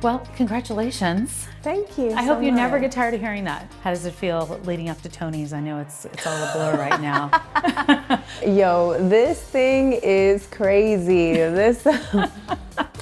Well, congratulations. Thank you. I hope you never get tired of hearing that. How does it feel leading up to Tony's? I know it's all a blur right now. Yo, this thing is crazy. This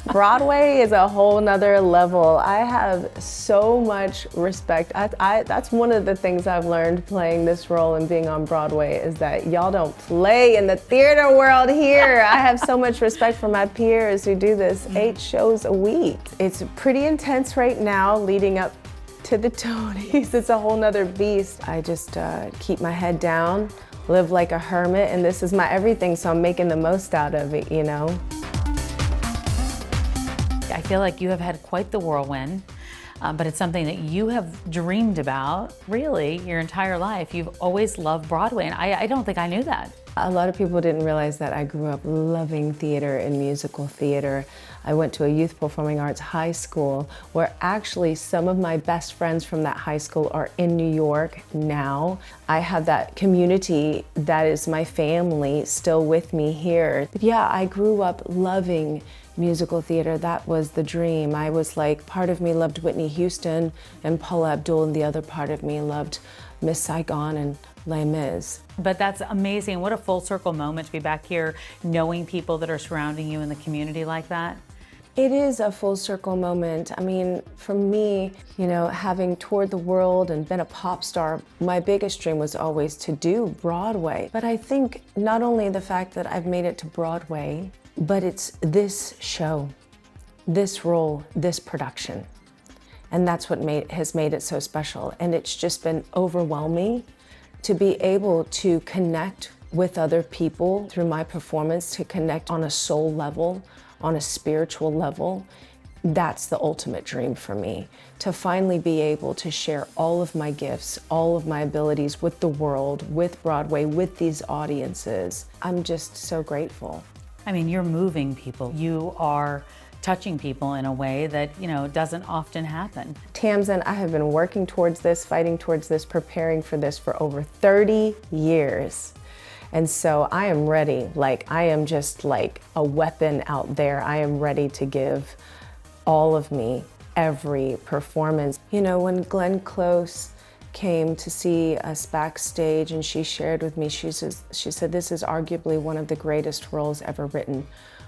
Broadway is a whole nother level. I have so much respect. That's one of the things I've learned playing this role and being on Broadway is that y'all don't play in the theater world here. I have so much respect for my peers who do this 8 shows a week. It's pretty intense right now leading up to the Tonys. It's a whole nother beast. I just keep my head down, live like a hermit, and this is my everything, so I'm making the most out of it, you know? I feel like you have had quite the whirlwind, but it's something that you have dreamed about, really, your entire life. You've always loved Broadway, and I don't think I knew that. A lot of people didn't realize that I grew up loving theater and musical theater. I went to a youth performing arts high school where actually some of my best friends from that high school are in New York now. I have that community that is my family still with me here. But yeah, I grew up loving musical theater. That was the dream. I was like, part of me loved Whitney Houston and Paula Abdul, and the other part of me loved Miss Saigon and Les Mis. But that's amazing. What a full circle moment to be back here, knowing people that are surrounding you in the community like that. It is a full circle moment. I mean, for me, you know, having toured the world and been a pop star, my biggest dream was always to do Broadway. But I think not only the fact that I've made it to Broadway, but it's this show, this role, this production. And that's what has made it so special. And it's just been overwhelming to be able to connect with other people through my performance, to connect on a soul level, on a spiritual level. That's the ultimate dream for me, to finally be able to share all of my gifts, all of my abilities with the world, with Broadway, with these audiences. I'm just so grateful. I mean, you're moving people. You are touching people in a way that, you know, doesn't often happen. Tamsin, I have been working towards this, fighting towards this, preparing for this for over 30 years. And so I am ready. Like, I am just like a weapon out there. I am ready to give all of me every performance. You know, when Glenn Close came to see us backstage and she shared with me, she said, this is arguably one of the greatest roles ever written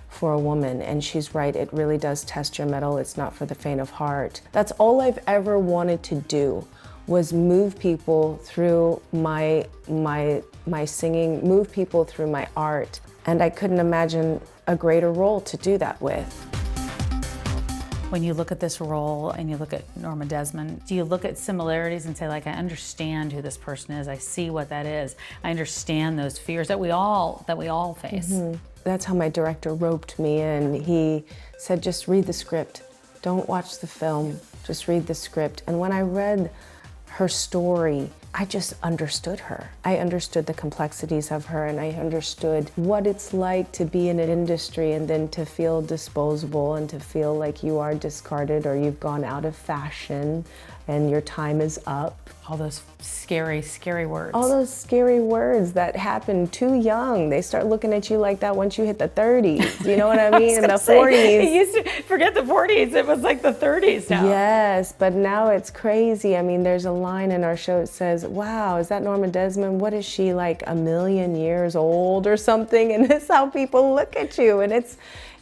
for a woman. And she's right, it really does test your mettle. It's not for the faint of heart. That's all I've ever wanted to do, was move people through my singing, move people through my art. And I couldn't imagine a greater role to do that with. When you look at this role and you look at Norma Desmond, do you look at similarities and say, like, I understand who this person is, I see what that is, I understand those fears that we all face? Mm-hmm. That's how my director roped me in. He said, just read the script. Don't watch the film, just read the script. And when I read her story, I just understood her. I understood the complexities of her, and I understood what it's like to be in an industry and then to feel disposable and to feel like you are discarded or you've gone out of fashion and your time is up. All those scary, scary words. All those scary words that happen too young. They start looking at you like that once you hit the 30s. You know what I mean? In the 40s. It used to, forget the 40s, it was like the 30s now. Yes, but now it's crazy. I mean, there's a line in our show that says, wow, is that Norma Desmond? What is she, like 1,000,000 years old or something? And it's how people look at you. And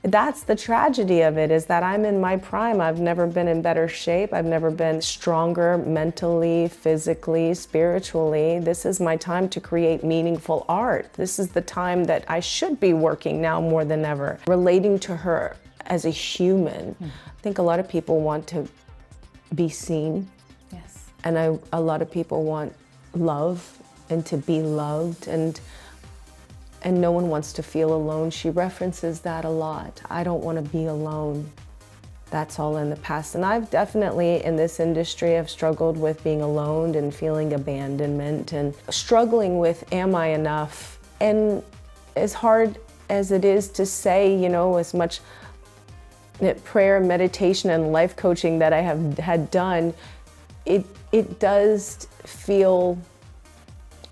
that's the tragedy of it, is that I'm in my prime. I've never been in better shape. I've never been stronger mentally, physically, spiritually. This is my time to create meaningful art. This is the time that I should be working now more than ever. Relating to her as a human. I think a lot of people want to be seen. Yes. And a lot of people want love and to be loved, and no one wants to feel alone. She references that a lot. I don't want to be alone. That's all in the past. And I've definitely, in this industry, have struggled with being alone and feeling abandonment and struggling with, am I enough? And as hard as it is to say, you know, as much prayer, meditation, and life coaching that I have had done, it does feel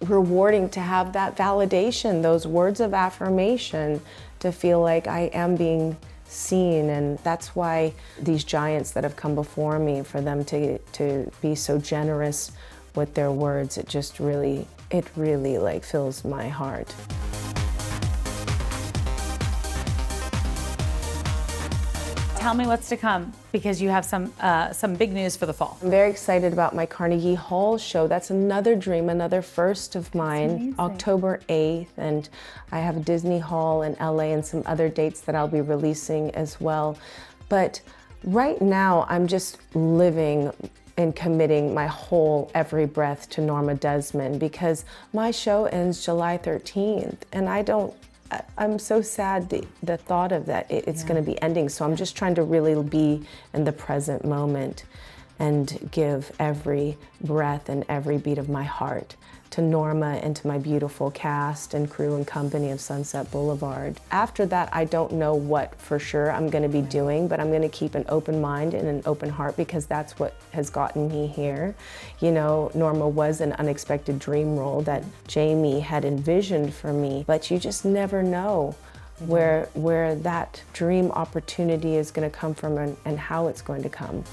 rewarding to have that validation, those words of affirmation, to feel like I am being seen, and that's why these giants that have come before me, for them to be so generous with their words, it really like fills my heart. Tell me what's to come, because you have some big news for the fall. I'm very excited about my Carnegie Hall show. That's another dream, another first of mine, October 8th, and I have a Disney Hall in LA and some other dates that I'll be releasing as well. But right now, I'm just living and committing my whole every breath to Norma Desmond, because my show ends July 13th, and I'm so sad the thought of that, it's going to be ending. So I'm just trying to really be in the present moment and give every breath and every beat of my heart to Norma and to my beautiful cast and crew and company of Sunset Boulevard. After that, I don't know what for sure I'm going to be doing, but I'm going to keep an open mind and an open heart, because that's what has gotten me here. You know, Norma was an unexpected dream role that Jamie had envisioned for me, but you just never know where that dream opportunity is going to come from and how it's going to come.